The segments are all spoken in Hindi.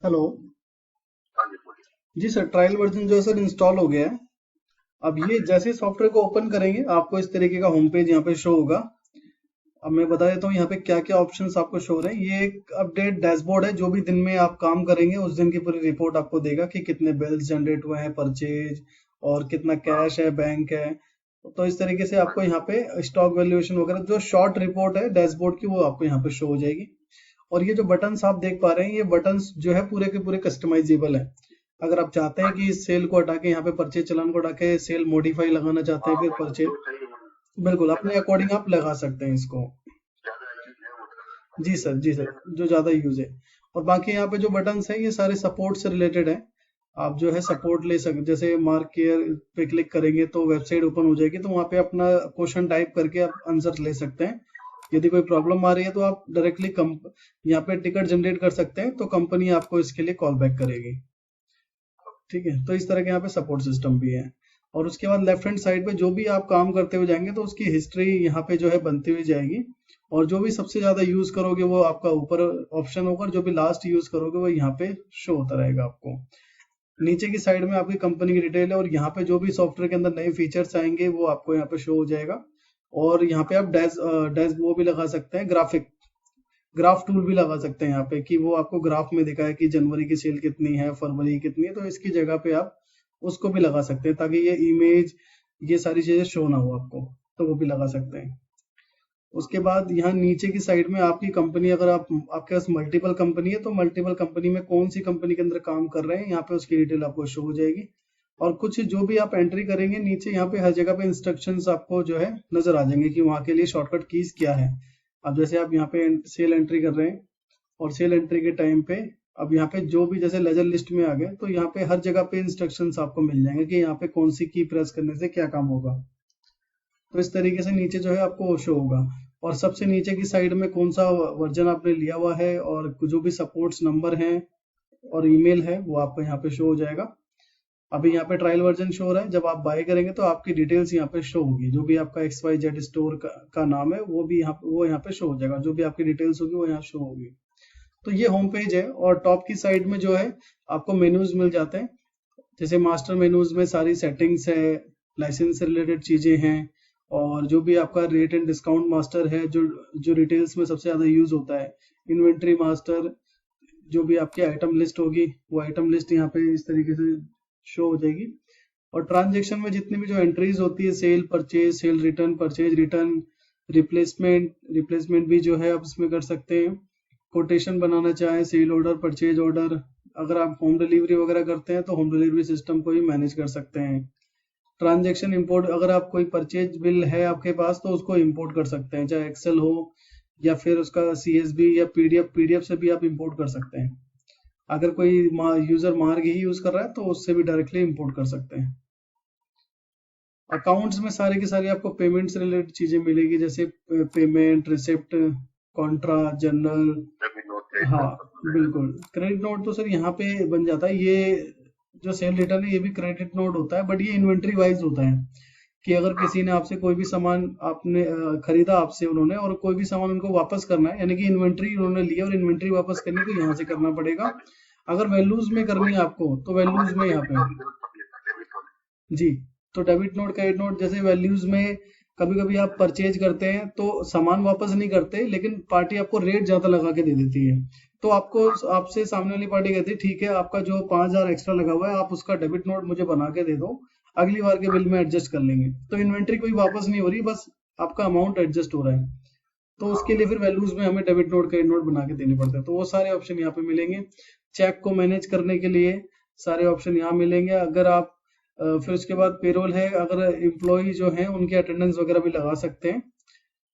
हेलो। हाँ जी, बोलिए। जी सर, ट्रायल वर्जन जो है सर इंस्टॉल हो गया है। अब ये जैसे सॉफ्टवेयर को ओपन करेंगे आपको इस तरीके का होम पेज यहाँ पे शो होगा। अब मैं बता देता हूँ यहाँ पे क्या क्या ऑप्शंस आपको शो हो रहे हैं। ये एक अपडेट डैशबोर्ड है, जो भी दिन में आप काम करेंगे उस दिन की पूरी रिपोर्ट आपको देगा कि कितने बिल्स जनरेट हुए हैं, परचेज और कितना हाँ, कैश है, बैंक है। तो इस तरीके से हाँ आपको जी, यहाँ पे स्टॉक वैल्यूएशन वगैरह जो शॉर्ट रिपोर्ट है डैशबोर्ड की, वो आपको यहाँ पे शो हो जाएगी। और ये जो बटन्स आप देख पा रहे हैं, ये बटन्स जो है पूरे के पूरे कस्टमाइजेबल है। अगर आप चाहते हैं हाँ कि जी। इस सेल को हटा के यहाँ पे परचेज चलान को हटा के सेल मॉडिफाई लगाना चाहते हैं, हाँ, फिर मतलब परचेज जो चाहिए वो बिल्कुल लगा अपने सकते अकॉर्डिंग हैं। आप लगा सकते हैं इसको। ज़्यादा यूज़ है वो लगा सकते जी सर, जी हैं। सर, ये सर। जो ज़्यादा यूज़ है। और बाकी यहाँ पे जो बटन्स हैं ये सारे सपोर्ट से रिलेटेड है। आप जो है हाँ जी, सपोर्ट ले सकते, जैसे मार्क केयर पे क्लिक करेंगे तो वेबसाइट ओपन हो जाएगी, तो वहाँ पे अपना क्वेश्चन टाइप करके आप आंसर ले सकते हैं। यदि कोई प्रॉब्लम आ रही है तो आप डायरेक्टली कम यहाँ पे टिकट जनरेट कर सकते हैं, तो कंपनी आपको इसके लिए कॉल बैक करेगी। ठीक है, तो इस तरह के यहाँ पे सपोर्ट सिस्टम भी है। और उसके बाद लेफ्ट हैंड साइड पे जो भी आप काम करते हुए जाएंगे तो उसकी हिस्ट्री यहाँ पे जो है बनती हुई जाएगी। और जो भी सबसे ज्यादा यूज करोगे वो आपका ऊपर ऑप्शन होगा, और जो भी लास्ट यूज करोगे वो यहाँ पे शो होता रहेगा आपको। नीचे की साइड में आपकी कंपनी की डिटेल है, और यहाँ पे जो भी सॉफ्टवेयर के अंदर नए फीचर्स आएंगे वो आपको यहाँ पे शो हो जाएगा। और यहाँ पे आप डैश डैश वो भी लगा सकते हैं, ग्राफ टूल भी लगा सकते हैं यहाँ पे, कि वो आपको ग्राफ में दिखाए कि जनवरी की सेल कितनी है, फरवरी की कितनी है। तो इसकी जगह पे आप उसको भी लगा सकते हैं, ताकि ये इमेज, ये सारी चीजें शो ना हो आपको, तो वो भी लगा सकते हैं। उसके बाद यहाँ नीचे की साइड में आपकी कंपनी, अगर आपके पास मल्टीपल कंपनी है तो मल्टीपल कंपनी में कौन सी कंपनी के अंदर काम कर रहे हैं, यहाँ पे उसकी डिटेल आपको शो हो जाएगी। और कुछ जो भी आप एंट्री करेंगे नीचे यहाँ पे हर जगह पे इंस्ट्रक्शंस आपको जो है नजर आ जाएंगे कि वहाँ के लिए शॉर्टकट कीज क्या है। अब जैसे आप यहाँ पे सेल एंट्री कर रहे हैं, और सेल एंट्री के टाइम पे अब यहाँ पे जो भी जैसे लेजर लिस्ट में आ गए, तो यहाँ पे हर जगह पे इंस्ट्रक्शंस आपको मिल जाएंगे कि यहाँ पे कौन सी की प्रेस करने से क्या काम होगा। तो इस तरीके से नीचे जो है आपको शो होगा। और सबसे नीचे की साइड में कौन सा वर्जन आपने लिया हुआ है, और जो भी सपोर्ट्स नंबर हैं और ईमेल है, वो आपको यहाँ पे शो हो जाएगा। अभी यहाँ पे ट्रायल वर्जन शो हो रहा है, जब आप बाय करेंगे तो आपकी डिटेल्स यहाँ पे शो होगी, जो भी आपका XYZ स्टोर का नाम है वो यहाँ पे शो हो जाएगा, जो भी आपकी डिटेल्स होगी वो यहाँ शो होगी। तो ये होम पेज है, और टॉप की साइड में जो है आपको मेन्यूज मिल जाते हैं। जैसे मास्टर मेन्यूज में सारी सेटिंग्स है, लाइसेंस से रिलेटेड चीजें हैं, और जो भी आपका रेट एंड डिस्काउंट मास्टर है, जो जो रिटेल्स में सबसे ज्यादा यूज होता है, इन्वेंट्री मास्टर, जो भी आपकी आइटम लिस्ट होगी वो आइटम लिस्ट यहाँ पे इस तरीके से शो हो जाएगी। और ट्रांजेक्शन में जितनी भी जो एंट्रीज होती है, cell purchase, cell return, purchase return, replacement replacement भी जो है आप इसमें कर सकते हैं। कोटेशन बनाना चाहें, सेल ऑर्डर, परचेज ऑर्डर, अगर आप होम डिलीवरी वगैरह करते हैं तो होम डिलीवरी सिस्टम को भी मैनेज कर सकते हैं। ट्रांजैक्शन इंपोर्ट, अगर आप कोई परचेज बिल है आपके पास तो उसको इंपोर्ट कर सकते हैं, चाहे एक्सेल हो या फिर उसका CSV या पीडीएफ से भी आप इंपोर्ट कर सकते हैं। अगर कोई यूजर मार्ग ही यूज कर रहा है तो उससे भी डायरेक्टली इंपोर्ट कर सकते हैं। अकाउंट्स में सारी की सारी आपको पेमेंट से रिलेटेड चीजें मिलेगी, जैसे payment, receipt, Contra, journal. Debit note, credit हाँ नोट सब मिल जाएगा। बिल्कुल, क्रेडिट नोट तो सर यहाँ पे बन जाता है। ये जो सेल रिटर्न है ये भी क्रेडिट नोट होता है, बट ये इन्वेंट्री वाइज होता है, कि अगर हाँ, किसी ने आपसे कोई भी सामान आपने खरीदा आपसे उन्होंने, और कोई भी सामान उनको वापस करना है, यानी कि इन्वेंट्री उन्होंने लिया और इन्वेंट्री वापस करनी, तो यहाँ से करना पड़ेगा। हाँ जी। अगर वैल्यूज में करनी वही है आपको तो हमारे वैल्यूज को में यहाँ डेबिट पे। नोट की जरूरत पड़ती है सर, डेबिट नोट। जी, तो डेबिट नोट, क्रेडिट नोट, जैसे वैल्यूज में कभी कभी आप परचेज करते हैं तो सामान वापस नहीं करते, लेकिन पार्टी आपको रेट ज्यादा लगा के दे देती है। तो आपको, हाँ, आपसे सामने वाली पार्टी कहती है ठीक है, आपका जो 5,000 एक्स्ट्रा लगा हुआ है आप उसका डेबिट नोट मुझे बना के दे दो, अगली बार के हाँ बिल जी, में एडजस्ट कर लेंगे। तो इन्वेंट्री कोई वापस नहीं हो रही, बस आपका अमाउंट एडजस्ट हो रहा है। तो हाँ, उसके लिए फिर वैल्यूज में हमें डेबिट नोट, क्रेडिट नोट बना के देने पड़ते हैं, तो वो सारे ऑप्शन यहाँ पे मिलेंगे। चेक को मैनेज करने के लिए सारे ऑप्शन यहाँ मिलेंगे। अगर आप फिर उसके बाद पेरोल है, अगर एम्प्लॉय जो है उनके अटेंडेंस वगैरह भी लगा सकते हैं,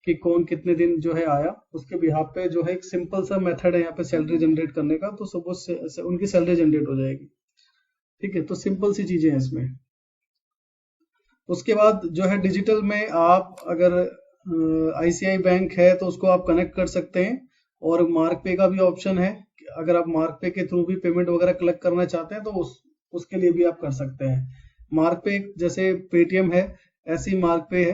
कि कौन कितने दिन जो है आया, उसके बिहाफ पे जो है एक सिंपल सा मेथड है यहाँ पे सैलरी जनरेट करने का, तो सुबह से उनकी सैलरी जनरेट हो जाएगी। ठीक है, तो सिंपल सी चीजें हैं इसमें। उसके बाद जो है डिजिटल में, आप अगर ICICI बैंक है तो उसको आप कनेक्ट कर सकते हैं, और मार्क पे का भी ऑप्शन है। अगर आप मार्क पे के थ्रू भी पेमेंट वगैरह कलेक्ट करना चाहते हैं तो उसके लिए भी आप कर सकते हैं। मार्क पे जैसे पेटीएम है, ऐसी मार्क पे है,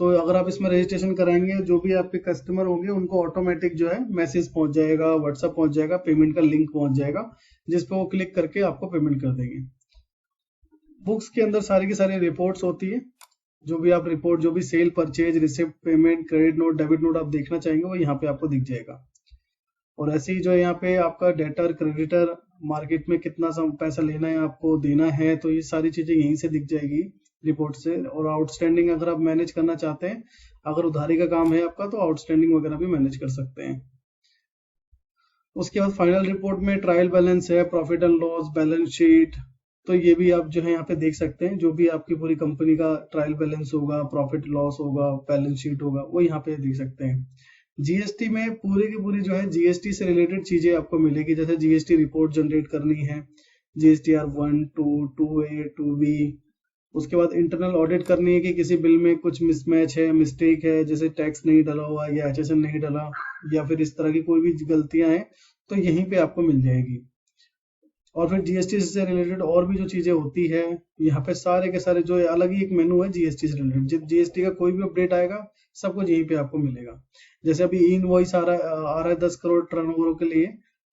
तो अगर आप इसमें रजिस्ट्रेशन कराएंगे, जो भी आपके कस्टमर होंगे उनको ऑटोमेटिक जो है मैसेज पहुंच जाएगा, व्हाट्सएप पहुंच जाएगा, पेमेंट का लिंक पहुंच जाएगा, जिस पे वो क्लिक करके आपको पेमेंट कर देंगे। बुक्स के अंदर सारी की सारी रिपोर्ट्स होती है, जो भी आप रिपोर्ट, जो भी sale, purchase, receipt, payment, credit note, debit note आप देखना चाहेंगे वो यहाँ पे आपको दिख जाएगा। और ऐसे ही जो है यहाँ पे आपका डेटर, क्रेडिटर, मार्केट में कितना पैसा लेना है, आपको देना है, तो ये सारी चीजें यहीं से दिख जाएगी रिपोर्ट से। और आउटस्टैंडिंग अगर आप मैनेज करना चाहते हैं, अगर उधारी का काम है आपका, तो आउटस्टैंडिंग वगैरह भी मैनेज कर सकते हैं। उसके बाद फाइनल रिपोर्ट में ट्रायल बैलेंस है, profit and loss, balance sheet, तो ये भी आप जो है यहाँ पे देख सकते हैं। जो भी आपकी पूरी कंपनी का ट्रायल बैलेंस होगा, प्रॉफिट लॉस होगा, बैलेंस शीट होगा, वो यहाँ पे देख सकते हैं। जीएसटी में पूरी की पूरी जो है जीएसटी से रिलेटेड चीजें आपको मिलेगी, जैसे जीएसटी रिपोर्ट जनरेट करनी है, जीएसटीआर 1, 2, 2A, 2B। उसके बाद इंटरनल ऑडिट करनी है कि किसी बिल में कुछ मिसमैच है, मिस्टेक है, जैसे टैक्स नहीं डाला हुआ या एचएसएन नहीं डाला, या फिर इस तरह की कोई भी गलतियां हैं, तो यहीं पे आपको मिल जाएगी। और फिर जीएसटी से रिलेटेड और भी जो चीजें होती है, यहाँ पे सारे के सारे जो अलग ही एक मेनू है जीएसटी से रिलेटेड, जब जीएसटी का कोई भी अपडेट आएगा सब कुछ यहीं पे आपको मिलेगा। जैसे अभी ई इनवॉइस आ रहा है 10 करोड़ टर्नओवर के लिए,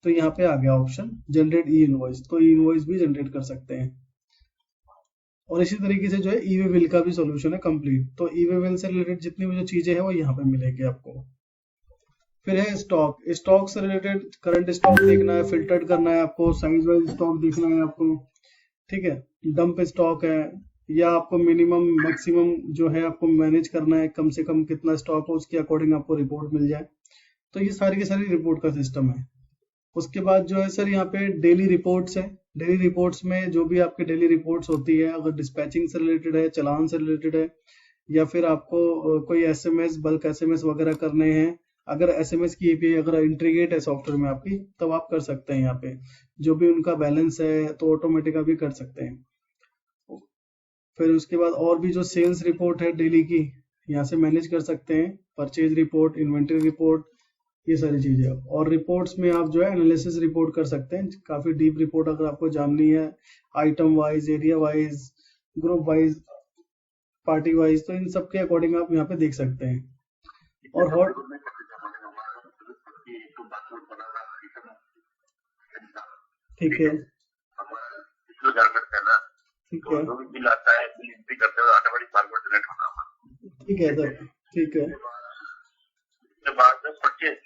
तो यहाँ पे आ गया ऑप्शन जनरेट ई इनवॉइस, तो ई इनवॉइस भी जनरेट कर सकते हैं। और इसी तरीके से जो है ई वे बिल का भी सोल्यूशन है कंप्लीट, तो ई वे बिल से रिलेटेड जितनी भी जो चीजें हैं वो यहाँ पे मिलेगी आपको। फिर है स्टॉक, स्टॉक से रिलेटेड करंट स्टॉक देखना है, फिल्टर्ड करना है आपको, साइज वाइज स्टॉक देखना है आपको, ठीक है। डंप स्टॉक है, या आपको मिनिमम मैक्सिमम जो है आपको मैनेज करना है, कम से कम कितना स्टॉक हो उसके अकॉर्डिंग आपको रिपोर्ट मिल जाए। तो ये सारी की सारी रिपोर्ट का सिस्टम है। उसके बाद जो है सर यहाँ पे डेली रिपोर्ट्स है। डेली रिपोर्ट्स में जो भी आपकी डेली रिपोर्ट्स होती है, अगर डिस्पैचिंग से रिलेटेड है, चालान से रिलेटेड है, या फिर आपको कोई एसएमएस, बल्क एसएमएस वगैरह करने हैं, अगर एसएमएस की एपीआई अगर इंटीग्रेट है सॉफ्टवेयर में आपकी, तब आप कर सकते हैं यहाँ पे। जो भी उनका बैलेंस है तो ऑटोमेटिक अभी कर सकते हैं। फिर उसके बाद और भी जो सेल्स रिपोर्ट है डेली की, यहाँ से मैनेज कर सकते हैं, परचेज रिपोर्ट, इन्वेंट्री रिपोर्ट, ये सारी चीजें। और रिपोर्ट्स में आप जो है एनालिसिस रिपोर्ट कर सकते हैं, काफी डीप रिपोर्ट अगर आपको जाननी है, item wise, area wise, group wise, party wise, तो इन सब के अकॉर्डिंग आप यहाँ पे देख सकते हैं। और हॉट, ठीक है, ठीक है, जो भी बिल आता है, बिल एंट्री करते हुए ऑटोमेटिक बारकोड जनरेट होना होगा। ठीक है सर, ठीक है, उसके बाद परचेज,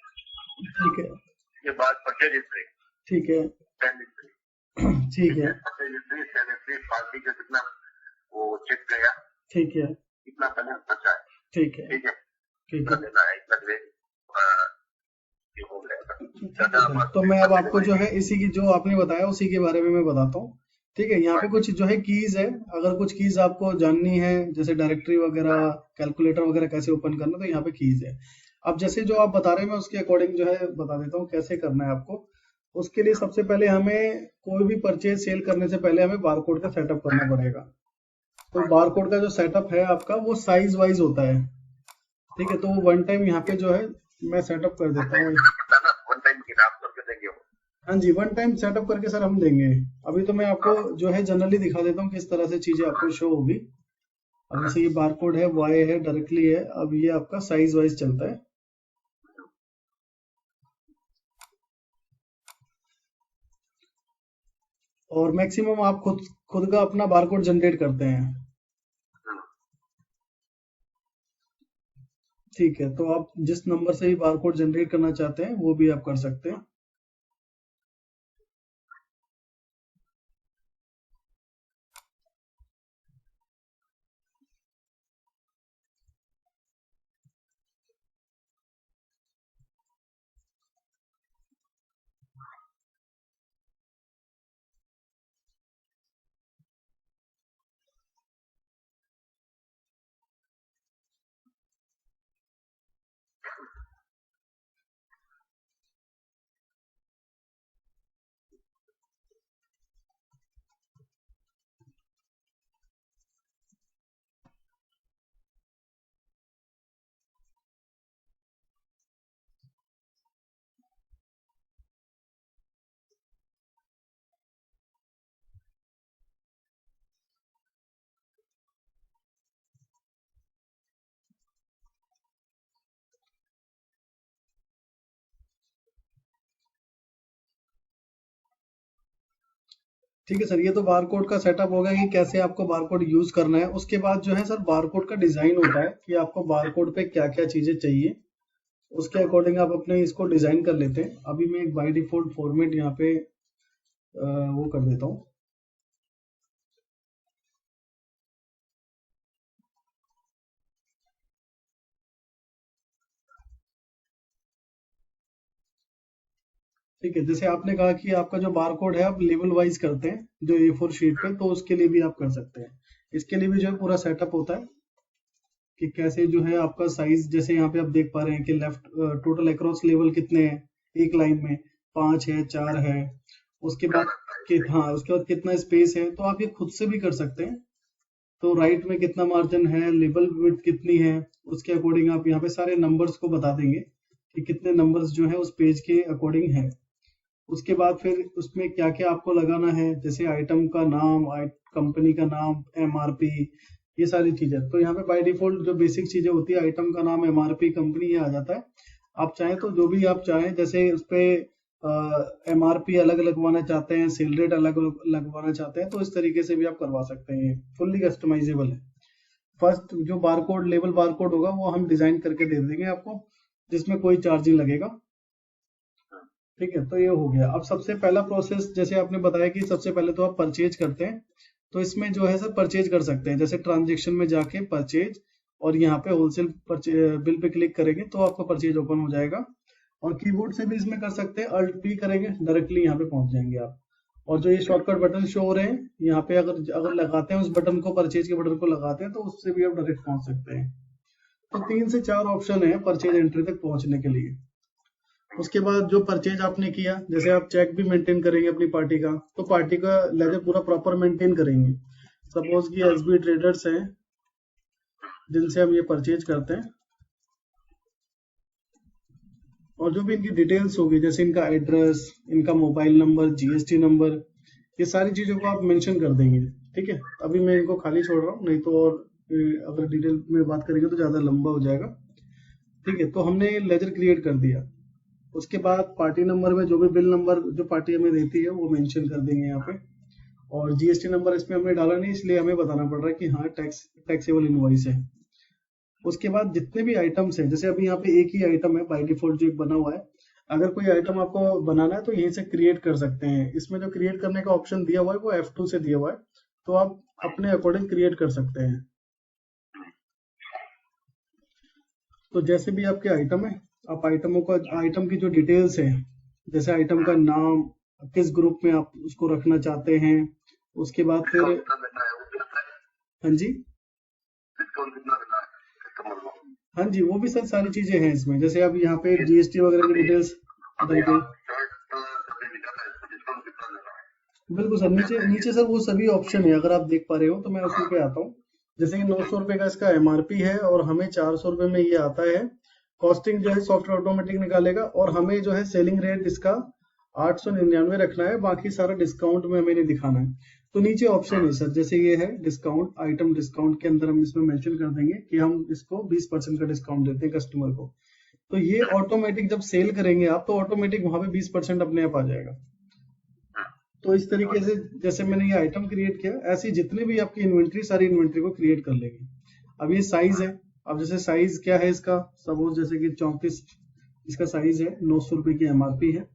ठीक है, उसके बाद परचेज हिस्ट्री, ठीक है, सेल हिस्ट्री, ठीक है, purchase history, sale history, party का कितना वो चेक गया, ठीक है, कितना बैलेंस बचा है, ठीक है, ठीक है, ठीक कर है, देना है, इतना ग्रेड ये हो गया। ठीक है सर। तो मैं अब आपको जो है इसी की जो आपने बताया उसी के बारे में मैं बताता हूँ। ठीक है, यहाँ पे कुछ जो है कीज है, अगर कुछ कीज आपको जाननी है, जैसे डायरेक्टरी वगैरह, कैलकुलेटर वगैरह कैसे ओपन करना, तो यहाँ पे कीज है। अब जैसे जो आप बता रहे हैं मैं उसके अकॉर्डिंग जो है बता देता हूँ कैसे करना है आपको। उसके लिए सबसे पहले हमें कोई भी परचेज सेल करने से पहले हमें बारकोड का सेटअप करना पड़ेगा। तो बारकोड का जो सेटअप है आपका वो साइज वाइज होता है, ठीक है। तो वो वन टाइम यहाँ पे जो है मैं सेटअप कर देता हूँ। वन टाइम की नाम करके देंगे वो। हाँ जी, वन टाइम सेटअप करके सर हम देंगे। अभी तो मैं आपको जो है जनरली दिखा देता हूँ किस तरह से चीजें आपको शो होगी। अब जैसे ये बारकोड है, वाई है, डायरेक्टली है, अब ये आपका साइज वाइज चलता है। और मैक्सिमम आप खुद खुद का अपना बारकोड जनरेट करते हैं, ठीक है। तो आप जिस नंबर से ही बारकोड जनरेट करना चाहते हैं वो भी आप कर सकते हैं। ठीक है सर, ये तो बारकोड का सेटअप होगा कि कैसे आपको बारकोड यूज करना है। उसके बाद जो है सर बारकोड का डिजाइन होता है कि आपको बारकोड पे क्या क्या चीजें चाहिए, उसके अकॉर्डिंग आप अपने इसको डिजाइन कर लेते हैं। अभी मैं एक बाय डिफॉल्ट फॉर्मेट यहाँ पे वो कर देता हूँ। ठीक है, जैसे आपने कहा कि आपका जो बारकोड है आप लेवल वाइज करते हैं जो A4 शीट पे, तो उसके लिए भी आप कर सकते हैं। इसके लिए भी जो है पूरा सेटअप होता है कि कैसे जो है आपका साइज, जैसे यहाँ पे आप देख पा रहे हैं कि लेफ्ट टोटल अक्रॉस लेवल कितने हैं एक लाइन में, 5 है, 4 है। उसके बाद हाँ, उसके बाद कितना स्पेस है, तो आप ये खुद से भी कर सकते हैं। तो राइट में कितना मार्जिन है, लेवल विड्थ कितनी है, उसके अकॉर्डिंग आप यहाँ पे सारे नंबर्स को बता देंगे कि कितने नंबर्स जो है उस पेज के अकॉर्डिंग है। उसके बाद फिर उसमें क्या क्या आपको लगाना है, जैसे आइटम का नाम, कंपनी का नाम, MRP, ये सारी चीजें। तो यहाँ पे बाय डिफॉल्ट जो बेसिक चीजें होती है, आइटम का नाम, MRP, कंपनी, ये आ जाता है। आप चाहें तो जो भी आप चाहें, जैसे उस पे MRP अलग लगवाना चाहते हैं, सेल रेट अलग लगवाना चाहते हैं, तो इस तरीके से भी आप करवा सकते हैं। फुल्ली कस्टमाइजेबल है। फर्स्ट जो बारकोड, लेवल बारकोड होगा वो हम डिजाइन करके दे देंगे आपको, जिसमें कोई चार्ज नहीं लगेगा। ठीक है, तो ये हो गया। अब सबसे पहला प्रोसेस, जैसे आपने बताया कि सबसे पहले तो आप परचेज करते हैं, तो इसमें जो है सर परचेज कर सकते हैं, जैसे ट्रांजेक्शन में जाके परचेज, और यहाँ पे होलसेल बिल पे क्लिक करेंगे तो आपका परचेज ओपन हो जाएगा। और कीबोर्ड से भी इसमें कर सकते हैं, अल्ट पी करेंगे डायरेक्टली यहाँ पे पहुंच जाएंगे आप। और जो ये शॉर्टकट बटन शो हो रहे हैं यहाँ पे, अगर अगर लगाते हैं उस बटन को, परचेज के बटन को लगाते हैं, तो उससे भी आप डायरेक्ट पहुंच सकते हैं। तो 3 से 4 ऑप्शन है परचेज एंट्री तक पहुंचने के लिए। उसके बाद जो परचेज आपने किया, जैसे आप चेक भी मेंटेन करेंगे अपनी पार्टी का, तो पार्टी का लेजर पूरा प्रॉपर मेंटेन करेंगे। सपोज कि SB ट्रेडर्स हैं जिनसे हम ये परचेज करते हैं, और जो भी इनकी डिटेल्स होगी, जैसे इनका एड्रेस, इनका मोबाइल नंबर, GST नंबर, ये सारी चीजों को आप मेंशन कर देंगे। ठीक है, अभी मैं इनको खाली छोड़ रहा हूँ, नहीं तो और अगर डिटेल में बात करेंगे तो ज्यादा लंबा हो जाएगा। ठीक है, तो हमने लेजर क्रिएट कर दिया। उसके बाद पार्टी नंबर में जो भी बिल नंबर जो पार्टी हमें देती है वो मेंशन कर देंगे यहाँ पे। और GST नंबर इसमें हमने डाला नहीं, इसलिए हमें बताना पड़ रहा है कि हाँ टैक्सेबल इनवॉइस है। उसके बाद जितने भी आइटम्स हैं, जैसे अभी यहाँ पे एक ही आइटम है बाय डिफॉल्ट जो एक बना हुआ है, अगर कोई आइटम आपको बनाना है तो यहीं से क्रिएट कर सकते हैं। इसमें जो क्रिएट करने का ऑप्शन दिया हुआ है वो F2 से दिया हुआ है, तो आप अपने अकॉर्डिंग क्रिएट कर सकते हैं। तो जैसे भी आपके आइटम है, आप आइटम की जो डिटेल्स है, जैसे आइटम का नाम, किस ग्रुप में आप उसको रखना चाहते हैं, उसके बाद फिर हाँ जी, डिस्काउंट कितना देना है कस्टमर को? हाँ जी, वो भी सर सारी चीजें हैं इसमें। जैसे अब यहाँ पे GST वगैरह की डिटेल्स अभी बताइए। आप शर्ट कभी निकाला है तो डिस्काउंट कितना देना है? बिल्कुल सर, नीचे नीचे सर वो सभी ऑप्शन है, अगर आप देख पा रहे हो तो मैं उसी पे आता हूँ। जैसे कि 900 रुपए का इसका MRP है, और हमें 400 रुपए में ये आता है। कॉस्टिंग जो है सॉफ्टवेयर ऑटोमेटिक निकालेगा, और हमें जो है सेलिंग रेट इसका 899 रखना है, बाकी सारा डिस्काउंट में हमें नहीं दिखाना है। तो नीचे ऑप्शन है सर, जैसे ये है डिस्काउंट, आइटम डिस्काउंट के अंदर हम इसमें मेंशन कर देंगे कि हम इसको 20% का डिस्काउंट देते हैं कस्टमर को। तो ये ऑटोमेटिक जब सेल करेंगे आप, तो ऑटोमेटिक वहां पे 20% अपने आप आ जाएगा। तो इस तरीके से जैसे मैंने ये आइटम क्रिएट किया, ऐसी जितनी भी आपकी इन्वेंट्री, सारी इन्वेंट्री को क्रिएट कर लेगी। अब ये साइज है, अब जैसे साइज क्या है इसका, सपोज जैसे कि 34 इसका साइज है, 900 रुपए की MRP है,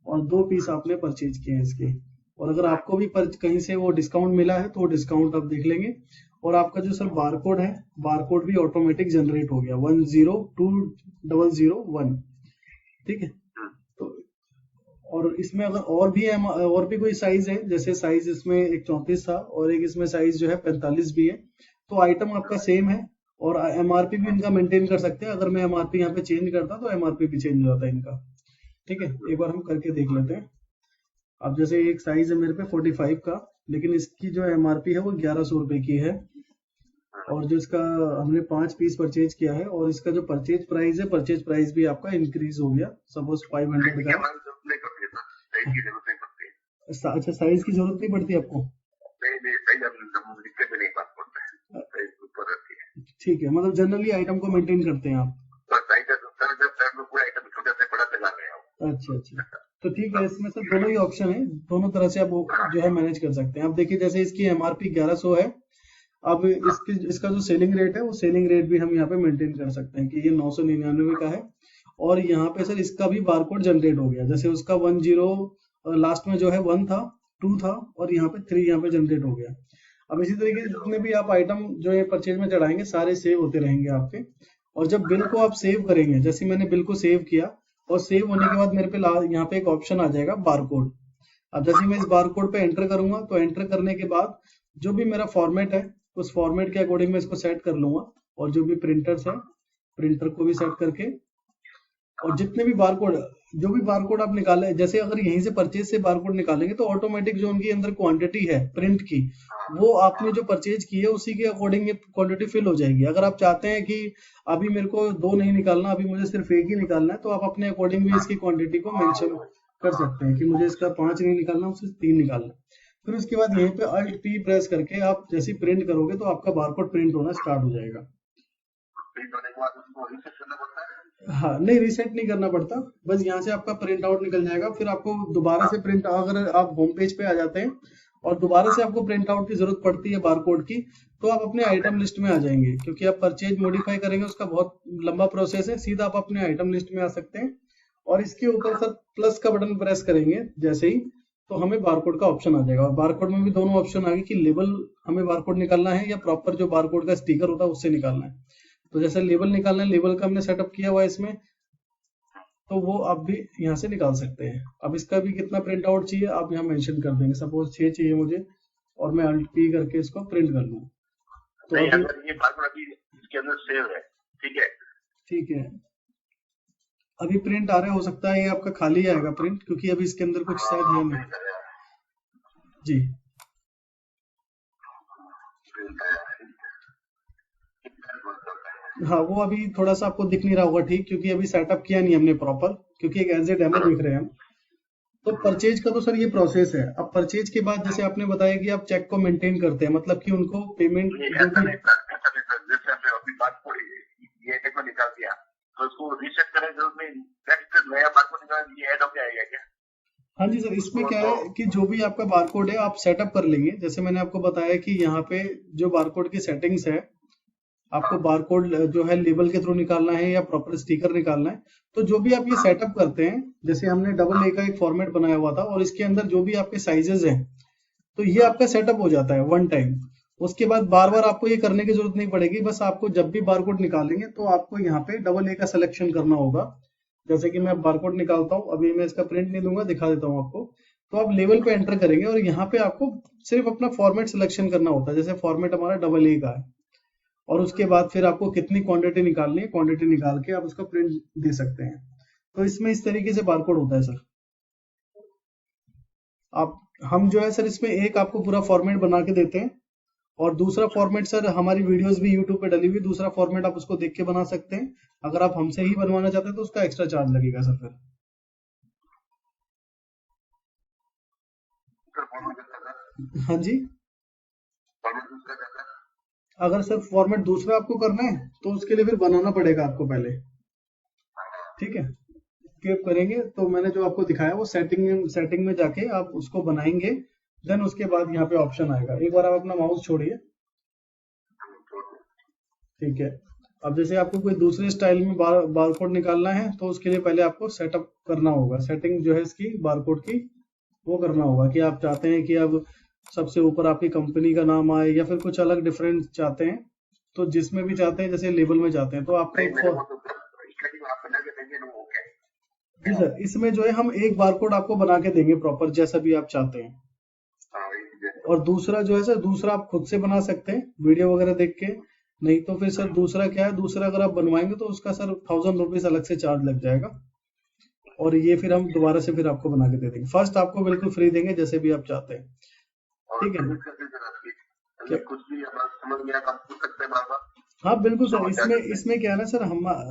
और 2 पीस आपने परचेज किए हैं इसके। और अगर आपको भी कहीं से वो डिस्काउंट मिला है तो वो डिस्काउंट आप देख लेंगे। और आपका जो सर बारकोड है, बारकोड भी ऑटोमेटिक जनरेट हो गया, 102001। ठीक है, तो और इसमें अगर और भी कोई साइज है, जैसे साइज इसमें एक 34 था, और एक इसमें साइज जो है 45 भी है, तो आइटम आपका सेम है। और MRP भी इनका मेंटेन कर सकते हैं। अगर मैं MRP यहाँ पे चेंज करता तो MRP भी चेंज हो जाता है इनका। ठीक है, एक बार हम करके देख लेते हैं। अब जैसे एक साइज है मेरे पे 45 का, लेकिन इसकी जो MRP है वो 1100 रुपए की है, और जो इसका हमने 5 पीस परचेज किया है, और इसका जो परचेज प्राइस है, परचेज प्राइस भी आपका इंक्रीज हो गया। सपोज 500 का। हमारी जरूरत नहीं पड़ती है सर, साइज की जरूरत नहीं पड़ती है। अच्छा, साइज की जरूरत नहीं पड़ती आपको? नहीं साइज हम लिख के भी नहीं पास पड़ता है, साइज ऊपर रहती है। ठीक है, मतलब जनरली आइटम को मेंटेन करते हैं आप। बस साइज सर जब पूरा आइटम छोटे से बड़ा चला गया हो। अच्छा अच्छा, तो ठीक है, इसमें से दोनों ही ऑप्शन है, दोनों तरह से आप जो है मैनेज कर सकते हैं। अब देखिए जैसे इसकी एमआरपी 1100 है, अब इसका जो सेलिंग रेट है वो सेलिंग रेट भी हम यहाँ पे मेंटेन कर सकते हैं कि ये 999 का है। और यहाँ पे सर इसका भी बारकोड जनरेट हो गया, जैसे उसका 10 लास्ट में जो है 1 था, 2 था और यहाँ पे 3 यहाँ पे जनरेट हो गया। अब इसी तरीके से जितने भी आप आइटम जो है परचेज में चढ़ाएंगे सारे सेव होते रहेंगे आपके। और जब बिल को आप सेव करेंगे, जैसे मैंने बिल को सेव किया और सेव होने के बाद मेरे पे यहाँ पे एक ऑप्शन आ जाएगा बारकोड। अब जैसे मैं इस बारकोड पे एंटर करूंगा तो एंटर करने के बाद जो भी मेरा फॉर्मेट है उस फॉर्मेट के अकॉर्डिंग मैं इसको सेट कर लूंगा। और जो भी प्रिंटर्स है प्रिंटर को भी सेट करके, और जितने भी बारकोड, जो भी बारकोड आप निकाले, जैसे अगर यहीं से परचेज से बारकोड निकालेंगे तो ऑटोमेटिक जो उनकी अंदर क्वांटिटी है प्रिंट की, वो आपने जो परचेज की है उसी के अकॉर्डिंग ये क्वांटिटी फिल हो जाएगी। अगर आप चाहते हैं कि अभी मेरे को 2 नहीं निकालना, अभी मुझे सिर्फ 1 ही निकालना है, तो आप अपने अकॉर्डिंग भी इसकी क्वांटिटी को मेंशन कर सकते हैं कि मुझे इसका 5 नहीं निकालना, सिर्फ 3 निकालना है। फिर उसके बाद यहीं पे Alt P प्रेस करके आप जैसे प्रिंट करोगे तो आपका बारकोड प्रिंट होना स्टार्ट हो जाएगा। प्रिंट होने के बाद उसको रीसेट करना पड़ता है? हाँ, नहीं रीसेट नहीं करना पड़ता, बस यहाँ से आपका प्रिंट आउट निकल जाएगा। फिर आपको दोबारा से प्रिंट, अगर आप होम पेज पे आ जाते हैं और दोबारा से आपको प्रिंट आउट की जरूरत पड़ती है बारकोड की, तो आप अपने आइटम लिस्ट में आ जाएंगे, क्योंकि आप परचेज मॉडिफाई करेंगे उसका बहुत लंबा प्रोसेस है। सीधा आप अपने आइटम लिस्ट में आ सकते हैं और इसके ऊपर सर प्लस का बटन प्रेस करेंगे जैसे ही, तो हमें बारकोड का ऑप्शन आ जाएगा। और बारकोड में भी दोनों ऑप्शन आ गए कि लेबल हमें बारकोड निकालना है या प्रॉपर जो बारकोड का स्टिकर होता है उससे निकालना है। तो जैसे लेबल निकालना है, लेबल का हमने सेटअप किया हुआ है इसमें, तो वो आप भी यहाँ से निकाल सकते हैं। अब इसका भी कितना प्रिंट आउट चाहिए आप यहाँ मेंशन कर देंगे, सपोज 6 चाहिए मुझे और मैं Alt P करके इसको प्रिंट कर लूँ तो नहीं, अभी अगर ये बारकोड अभी इसके अंदर सेव है, ठीक है, ठीक है। अभी प्रिंट आ रहा हो सकता है ये आपका खाली आएगा प्रिंट, क्योंकि अभी इसके अंदर कुछ शायद है नहीं जी। हाँ, वो अभी थोड़ा सा आपको दिख नहीं रहा होगा ठीक, क्योंकि अभी सेटअप किया नहीं हमने प्रॉपर, क्योंकि एक एज ए डेमो दिख रहे हैं हम। तो परचेज का तो सर ये प्रोसेस है। अब परचेज के बाद जैसे आपने बताया कि आप चेक को मेंटेन करते हैं, मतलब कि उनको पेमेंट ये ऐसा नहीं सर, ऐसा नहीं सर, जैसे हमने अभी बारकोड ये देखो निकाल दिया तो उसको रीसेट करने की जरूरत नहीं, नेक्स्ट नया बारकोड निकाल ये ऐड होके आएगा क्या? हाँ जी सर, इसमें क्या है कि जो भी आपका बारकोड है आप सेटअप कर लेंगे। जैसे मैंने आपको बताया कि यहाँ पे जो बारकोड की सेटिंग्स है, आपको बारकोड जो है लेबल के थ्रू निकालना है या प्रॉपर स्टिकर निकालना है, तो जो भी आप ये सेटअप करते हैं, जैसे हमने AA का एक फॉर्मेट बनाया हुआ था और इसके अंदर जो भी आपके साइजेस हैं, तो ये आपका सेटअप हो जाता है वन टाइम। उसके बाद बार बार आपको ये करने की जरूरत नहीं पड़ेगी, बस आपको जब भी बारकोड निकालेंगे तो आपको यहाँ पे AA का सिलेक्शन करना होगा। जैसे कि मैं बारकोड निकालता हूँ, अभी मैं इसका प्रिंट नहीं दूंगा, दिखा देता हूँ आपको। तो आप लेवल पे एंटर करेंगे और यहाँ पे आपको सिर्फ अपना फॉर्मेट सिलेक्शन करना होता है। जैसे फॉर्मेट हमारा AA का है और उसके बाद फिर आपको कितनी क्वांटिटी निकालनी है, क्वांटिटी निकाल के आप उसका प्रिंट दे सकते हैं। तो इसमें इस तरीके से बारकोड होता है सर। हम जो है सर इसमें एक आपको पूरा फॉर्मेट बना के देते हैं और दूसरा फॉर्मेट सर हमारी वीडियोस भी यूट्यूब पे डली हुई, दूसरा फॉर्मेट आप उसको देख के बना सकते हैं। अगर आप हमसे ही बनवाना चाहते हैं तो उसका एक्स्ट्रा चार्ज लगेगा सर फिर। हाँ जी, अगर सर फॉर्मेट दूसरा आपको करना है तो उसके लिए फिर बनाना पड़ेगा आपको पहले, ठीक है। स्केप करेंगे तो मैंने जो आपको दिखाया वो सेटिंग में जाके आप उसको बनाएंगे, देन उसके बाद यहाँ पे ऑप्शन आएगा। एक बार आप अपना माउस छोड़िए, ठीक है। अब जैसे आपको कोई दूसरे स्टाइल में बारकोड निकालना है तो उसके लिए पहले आपको सेटअप करना होगा, सेटिंग जो है इसकी बारकोड की वो करना होगा कि आप चाहते हैं कि अब सबसे ऊपर आपकी कंपनी का नाम आए या फिर कुछ अलग डिफरेंट चाहते हैं। तो जिसमें भी चाहते हैं, जैसे लेबल में चाहते हैं तो आपका जी सर, इसमें जो है हम एक बारकोड आपको बना के देंगे प्रॉपर जैसा भी आप चाहते हैं। और दूसरा जो है सर, दूसरा आप खुद से बना सकते हैं वीडियो वगैरह देख के। नहीं तो फिर सर दूसरा क्या है, दूसरा अगर आप बनवाएंगे तो उसका सर 1000 रुपीज अलग से चार्ज लग जाएगा और ये फिर हम दोबारा से फिर आपको बना के दे देंगे। फर्स्ट आपको बिल्कुल फ्री देंगे जैसे भी आप चाहते हैं, ठीक है। कुछ भी समझ में आया पूछ सकते हैं बार-बार? हाँ बिल्कुल सर, इसमें क्या है ना सर,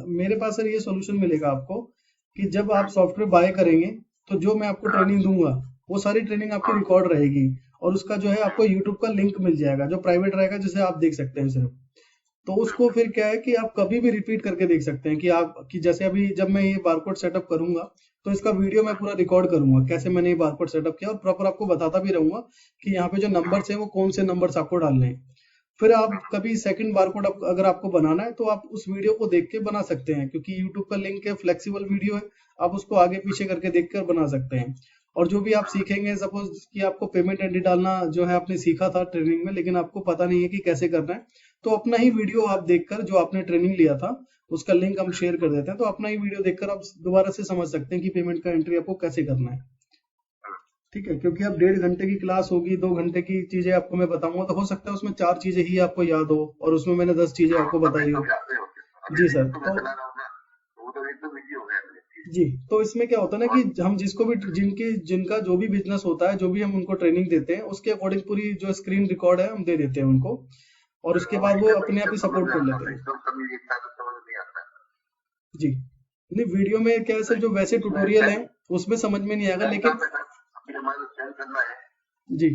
मेरे पास सर ये सॉल्यूशन मिलेगा आपको कि जब आप सॉफ्टवेयर बाय करेंगे तो जो मैं आपको ट्रेनिंग दूंगा वो सारी ट्रेनिंग आपकी रिकॉर्ड रहेगी और उसका जो है आपको यूट्यूब का लिंक मिल जाएगा जो प्राइवेट रहेगा, जिसे आप देख सकते हैं सिर्फ। तो उसको फिर क्या है कि आप कभी भी रिपीट करके देख सकते हैं कि जैसे अभी जब मैं ये बारकोड सेटअप करूंगा तो इसका वीडियो मैं पूरा रिकॉर्ड करूंगा कैसे मैंने ये बारकोड सेटअप किया, और प्रॉपर आपको बताता भी रहूंगा कि यहाँ पे जो नंबर्स हैं वो कौन से नंबर्स आपको डालने हैं। फिर आप कभी सेकंड बारकोड अगर आपको बनाना है तो आप उस वीडियो को देख के बना सकते हैं, क्योंकि यूट्यूब का लिंक है, फ्लेक्सिबल वीडियो है, आप उसको आगे पीछे करके देख कर बना सकते हैं। और जो भी आप सीखेंगे, सपोज कि आपको पेमेंट एंट्री डालना जो है आपने सीखा था ट्रेनिंग में, लेकिन आपको पता नहीं है कि कैसे करना है, तो अपना ही वीडियो आप देखकर जो आपने ट्रेनिंग लिया था उसका लिंक हम शेयर कर देते हैं, तो अपना ही वीडियो देखकर आप दोबारा से समझ सकते हैं कि पेमेंट का एंट्री आपको कैसे करना है। ठीक है, क्योंकि अब 1.5 घंटे की क्लास होगी, 2 घंटे की चीजें आपको मैं बताऊंगा, तो हो सकता है उसमें 4 चीजें ही आपको याद हो और उसमें मैंने 10 चीजें आपको बताई हो। जी सर, जी तो इसमें क्या होता है ना कि हम जिसको भी जिनका जो भी बिजनेस होता है, जो भी हम उनको ट्रेनिंग देते हैं उसके अकॉर्डिंग पूरी जो स्क्रीन रिकॉर्ड है हम दे देते हैं उनको, और उसके बाद वो अपने आप ही सपोर्ट कर लेते हैं। जी नहीं, वीडियो में क्या है सर, जो वैसे ट्यूटोरियल है उसमें समझ में नहीं आएगा, लेकिन जी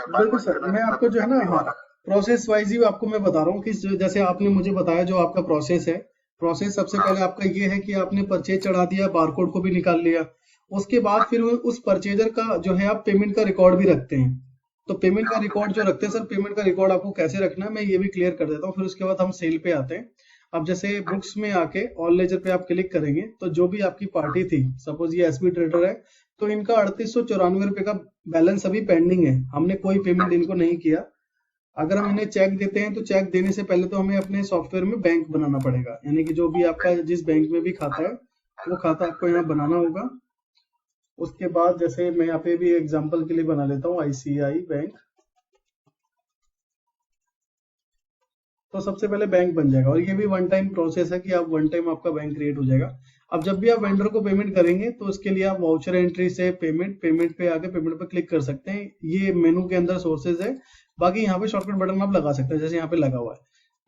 बिल्कुल सर, मैं आपको जो है ना, हाँ, प्रोसेस वाइज ही आपको मैं बता रहा हूँ कि जैसे आपने मुझे बताया जो आपका प्रोसेस है, प्रोसेस सबसे पहले आपका ये है कि आपने परचेज चढ़ा दिया, बारकोड को भी निकाल लिया, उसके बाद फिर उस परचेजर का जो है आप पेमेंट का रिकॉर्ड भी रखते हैं। तो पेमेंट का रिकॉर्ड जो रखते हैं सर, पेमेंट का रिकॉर्ड आपको कैसे रखना है मैं ये भी क्लियर कर देता हूँ, फिर उसके बाद हम सेल पे आते हैं। अब जैसे बुक्स में आके ऑल लेजर पे आप क्लिक करेंगे तो जो भी आपकी पार्टी थी, सपोज ये एसबी ट्रेडर है, तो इनका 3894 रुपए का बैलेंस अभी पेंडिंग है, हमने कोई पेमेंट इनको नहीं किया। अगर हम इन्हें चेक देते हैं तो चेक देने से पहले तो हमें अपने सॉफ्टवेयर में बैंक बनाना पड़ेगा, यानी कि जो भी आपका जिस बैंक में भी खाता है वो खाता आपको यहाँ बनाना होगा। उसके बाद जैसे मैं यहाँ पे भी एग्जांपल के लिए बना लेता हूँ आईसीआई बैंक, तो सबसे पहले बैंक बन जाएगा, और ये भी वन टाइम प्रोसेस है कि आप वन टाइम आपका बैंक क्रिएट हो जाएगा। अब जब भी आप वेंडर को पेमेंट करेंगे तो उसके लिए आप वाउचर एंट्री से पेमेंट पे आके पेमेंट पे क्लिक कर सकते हैं, ये मेनू के अंदर सोर्सेज है। बाकी यहाँ पे शॉर्टकट बटन आप लगा सकते हैं जैसे यहाँ पे लगा हुआ है।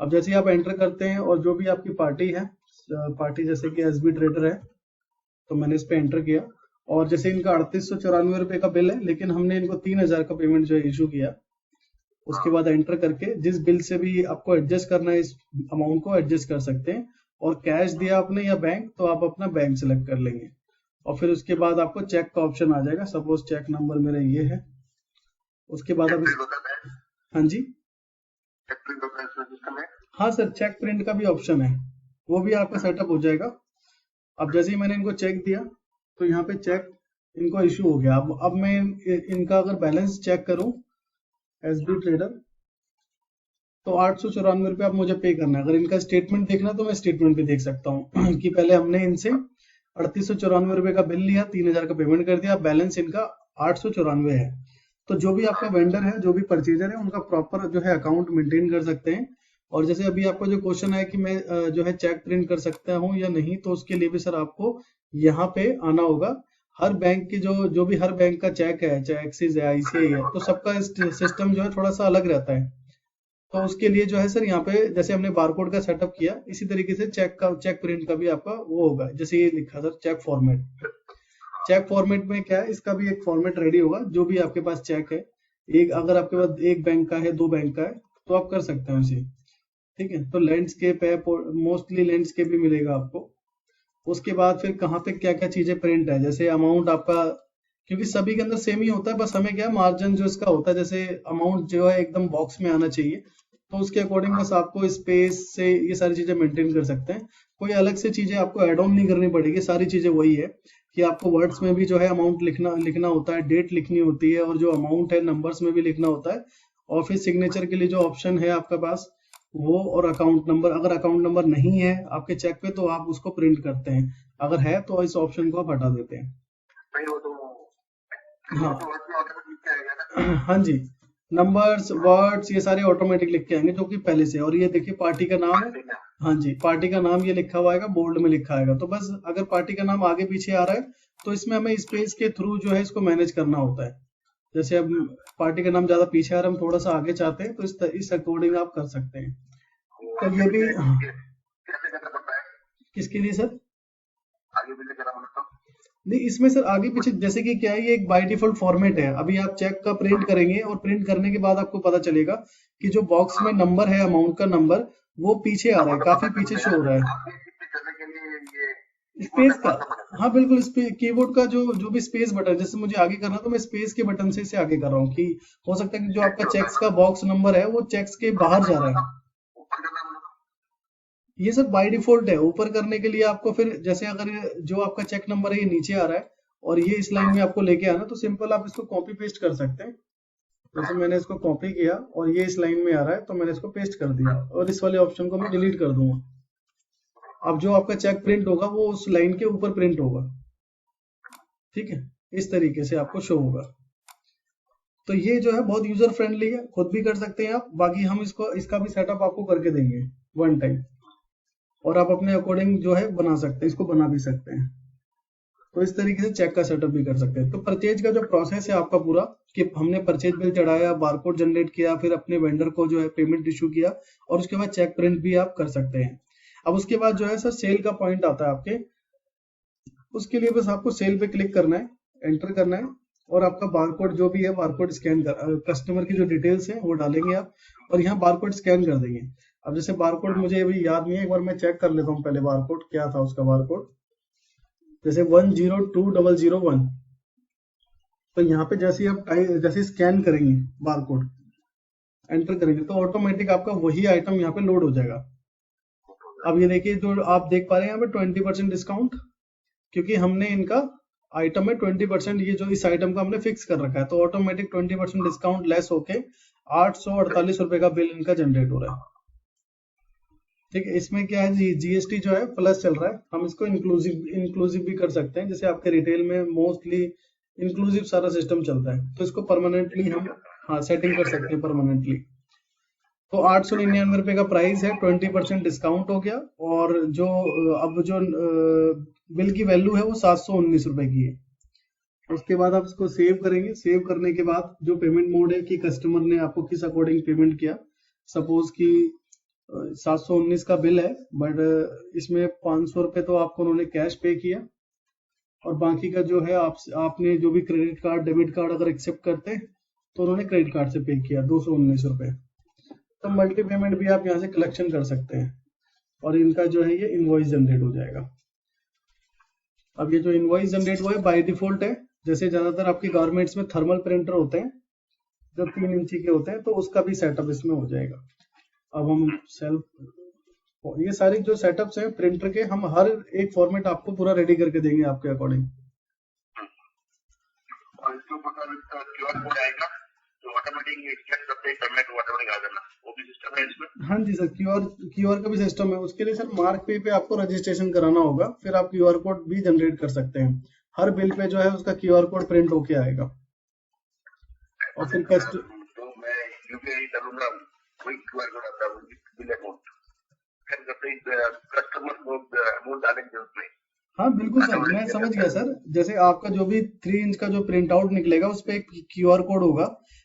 अब जैसे आप एंटर करते हैं और जो भी आपकी पार्टी है, पार्टी जैसे कि एसबी ट्रेडर है, तो मैंने इस पे एंटर किया, और जैसे इनका 3894 का बिल है, लेकिन हमने इनको 3000 का पेमेंट जो है इशू किया। उसके बाद एंटर करके जिस बिल से भी आपको एडजस्ट करना है इस अमाउंट को एडजस्ट कर सकते हैं, और कैश दिया आपने या बैंक, तो आप अपना बैंक सेलेक्ट कर लेंगे, और फिर उसके बाद आपको चेक का ऑप्शन आ जाएगा, सपोज चेक नंबर मेरा ये है। उसके बाद आप हाँ जी, हाँ सर, चेक प्रिंट का भी ऑप्शन है, वो भी आपका सेटअप हो जाएगा। अब जैसे ही मैंने इनको चेक दिया तो यहाँ पे चेक इनको इशू हो गया। अब मैं इनका अगर बैलेंस चेक करूं एसबी ट्रेडर, तो 894 अब मुझे पे करना है। अगर इनका स्टेटमेंट देखना तो मैं स्टेटमेंट भी देख सकता हूँ कि पहले हमने इनसे 3894 का बिल लिया, 3000 का पेमेंट कर दिया, बैलेंस इनका 894 है। तो जो भी आपका वेंडर है, जो भी परचेजर है, उनका प्रॉपर जो है अकाउंट मेंटेन कर सकते हैं। और जैसे अभी आपको जो क्वेश्चन है कि मैं जो है चेक प्रिंट कर सकता हूँ या नहीं, तो उसके लिए भी सर आपको यहाँ पे आना होगा। हर बैंक की जो भी हर बैंक का चेक है, चाहे एक्सिस है, आईसीआई है, तो सबका सिस्टम जो है थोड़ा सा अलग रहता है। तो उसके लिए जो है सर यहाँ पे जैसे हमने बारकोड का सेटअप किया, इसी तरीके से चेक प्रिंट का भी आपका वो होगा, जैसे ये लिखा sir check format. Check format में क्या है, इसका भी एक फॉर्मेट रेडी होगा, जो भी आपके पास चेक है, एक अगर आपके पास एक बैंक का है, 2 बैंक का है, तो आप कर सकते हैं उसे। ठीक है, तो लैंडस्केप है, मोस्टली लैंडस्केप भी मिलेगा आपको। उसके बाद फिर कहाँ पे क्या क्या चीजें प्रिंट है, जैसे अमाउंट आपका, क्योंकि सभी के अंदर सेम ही होता है, बस हमें क्या मार्जिन जो इसका होता है, जैसे अमाउंट जो है एकदम बॉक्स में आना चाहिए, तो उसके अकॉर्डिंग बस आपको स्पेस से ये सारी चीजें मेंटेन कर सकते हैं। कोई अलग से चीजें आपको एड ऑन नहीं करनी पड़ेगी, सारी चीजें वही है कि आपको वर्ड्स में भी जो है अमाउंट लिखना होता है, डेट लिखनी होती है, और जो अमाउंट है नंबर्स में भी लिखना होता है। और फिर सिग्नेचर के लिए जो ऑप्शन है आपके पास वो, और अकाउंट नंबर, अगर अकाउंट नंबर नहीं है आपके चेक पे तो आप उसको प्रिंट करते हैं, अगर है तो इस ऑप्शन को आप हटा देते हैं। हाँ हाँ जी, नंबर्स वर्ड्स ये सारे ऑटोमेटिक लिख के आएंगे जो कि पहले से। और ये देखिए पार्टी का नाम है, हाँ जी, पार्टी का नाम ये लिखा हुआ आएगा, बोल्ड में लिखा आएगा। तो बस अगर पार्टी का नाम आगे पीछे आ रहा है तो इसमें हमें स्पेस के थ्रू जो है इसको मैनेज करना होता है। जैसे अब पार्टी का नाम ज्यादा पीछे आ रहा है, हम थोड़ा सा आगे चाहते हैं, तो इस अकॉर्डिंग आप कर सकते हैं। तो ये भी किसके लिए सर? नहीं, इसमें सर आगे पीछे जैसे कि क्या है, ये एक बाय डिफॉल्ट फॉर्मेट है। अभी आप चेक का प्रिंट करेंगे और प्रिंट करने के बाद आपको पता चलेगा कि जो बॉक्स में नंबर है, अमाउंट का नंबर, वो पीछे आ रहा है, काफी पीछे शो हो रहा है। आगे शिफ्ट करने के लिए ये कीबोर्ड स्पेस में का, कौन सा बटन हाँ बिल्कुल, कीबोर्ड का जो जो भी स्पेस बटन, जैसे मुझे आगे करना है तो मैं स्पेस के बटन से इसे आगे कर रहा हूँ, कि हो सकता है कि जो आपका चेक्स का बॉक्स नंबर है वो चेक्स के बाहर जा रहा है। ऊपर करना मतलब ये सब बाय डिफॉल्ट है। ऊपर करने के लिए आपको फिर, जैसे अगर जो आपका चेक नंबर है ये नीचे आ रहा है और ये इस लाइन में आपको लेके आना, तो सिंपल आप इसको कॉपी पेस्ट कर सकते हैं। जैसे मैंने इसको कॉपी किया और ये इस लाइन में आ रहा है, तो मैंने इसको पेस्ट कर दिया और इस वाले ऑप्शन को मैं डिलीट कर दूंगा। अब जो आपका चेक प्रिंट होगा वो उस लाइन के ऊपर प्रिंट होगा। ठीक है, इस तरीके से आपको शो होगा। तो ये जो है बहुत यूजर फ्रेंडली है, खुद भी कर सकते हैं आप। बाकी हम इसको, इसका भी सेटअप आपको करके देंगे वन टाइम, और आप अपने अकॉर्डिंग जो है बना सकते हैं, इसको बना भी सकते हैं। तो इस तरीके से चेक का सेटअप भी कर सकते हैं। तो परचेज का जो प्रोसेस है आपका पूरा, कि हमने परचेज बिल चढ़ाया, बारकोड जनरेट किया, फिर अपने वेंडर को जो है पेमेंट इशू किया, और उसके बाद चेक प्रिंट भी आप कर सकते हैं। अब उसके बाद जो है सर सेल का पॉइंट आता है आपके। उसके लिए बस आपको सेल पे क्लिक करना है, एंटर करना है, और आपका बारकोड जो भी है बारकोड स्कैन कर, कस्टमर की जो डिटेल्स है वो डालेंगे आप, और यहाँ बारकोड स्कैन कर देंगे। अब जैसे बारकोड मुझे अभी याद नहीं है, एक बार मैं चेक कर लेता हूँ पहले बारकोड क्या था उसका। बारकोड जैसे 102001, तो यहाँ पे जैसे ही आप जैसे स्कैन करेंगे बारकोड, एंटर करेंगे, तो ऑटोमेटिक आपका वही आइटम यहाँ पे लोड हो जाएगा। अब ये देखिए, जो आप देख पा रहे हैं यहाँ पे 20% डिस्काउंट, क्योंकि हमने इनका आइटम में 20%, ये जो इस आइटम का हमने फिक्स कर रखा है, तो ऑटोमेटिक 20% डिस्काउंट लेस होके 848 रुपए का बिल इनका जनरेट हो रहा है। ठीक है, इसमें क्या है, जीएसटी जो है प्लस चल रहा है, हम इसको इंक्लूसिव भी कर सकते हैं। जैसे आपके रिटेल में मोस्टली इंक्लूसिव सारा सिस्टम चलता है, तो इसको परमानेंटली हम, हाँ, सेटिंग कर सकते हैं परमानेंटली। तो 899 रुपए का प्राइस है, 20% डिस्काउंट हो गया, और जो अब जो बिल की वैल्यू है वो 719 रुपए की है। उसके बाद आप इसको सेव करेंगे। सेव करने के बाद जो पेमेंट मोड है, कि कस्टमर ने आपको किस अकॉर्डिंग पेमेंट किया, सपोज कि 719 का बिल है, बट इसमें 500 रुपए तो आपको उन्होंने कैश पे किया, और बाकी का जो है आपने जो भी क्रेडिट कार्ड, डेबिट कार्ड अगर एक्सेप्ट करते हैं तो उन्होंने क्रेडिट कार्ड से पे किया 219 रुपए। तो मल्टी पेमेंट भी आप यहाँ से कलेक्शन कर सकते हैं, और इनका जो है ये इनवॉइस जनरेट हो जाएगा। अब ये जो इनवॉइस जनरेट हुआ है बाय डिफॉल्ट है। जैसे ज्यादातर आपके गारमेंट्स में थर्मल प्रिंटर होते हैं जो 3 इंची के होते हैं, तो उसका भी सेटअप इसमें हो जाएगा। अब हम ये सारी जो सेटअप्स हैं प्रिंटर के, हम हर एक फॉर्मेट आपको पूरा रेडी करके देंगे आपके अकॉर्डिंग। और इसके ऊपर का क्यूआर कोड आएगा तो ऑटोमेटिक स्कैन करते ही पेमेंट ऑटोमेटिक आ जाना, वो भी सिस्टम है इसमें। हाँ जी सर, क्यूआर का भी सिस्टम है। उसके लिए सर मार्क पे आपको रजिस्ट्रेशन कराना होगा, फिर आप क्यूआर कोड भी जनरेट कर सकते हैं। हर बिल पे जो है उसका क्यूआर कोड प्रिंट होके आएगा, और फिर तो मैं यूपीआई डालूंगा, वही क्यूआर कोड आता है, वो बिल अमाउंट स्कैन करते ही कस्टमर को अमाउंट डालेंगे उसमें। हाँ बिल्कुल सर, मैं समझ गया सर। जैसे आपका जो भी 3 इंच का जो प्रिंट आउट निकलेगा उस पर एक क्यूआर कोड होगा।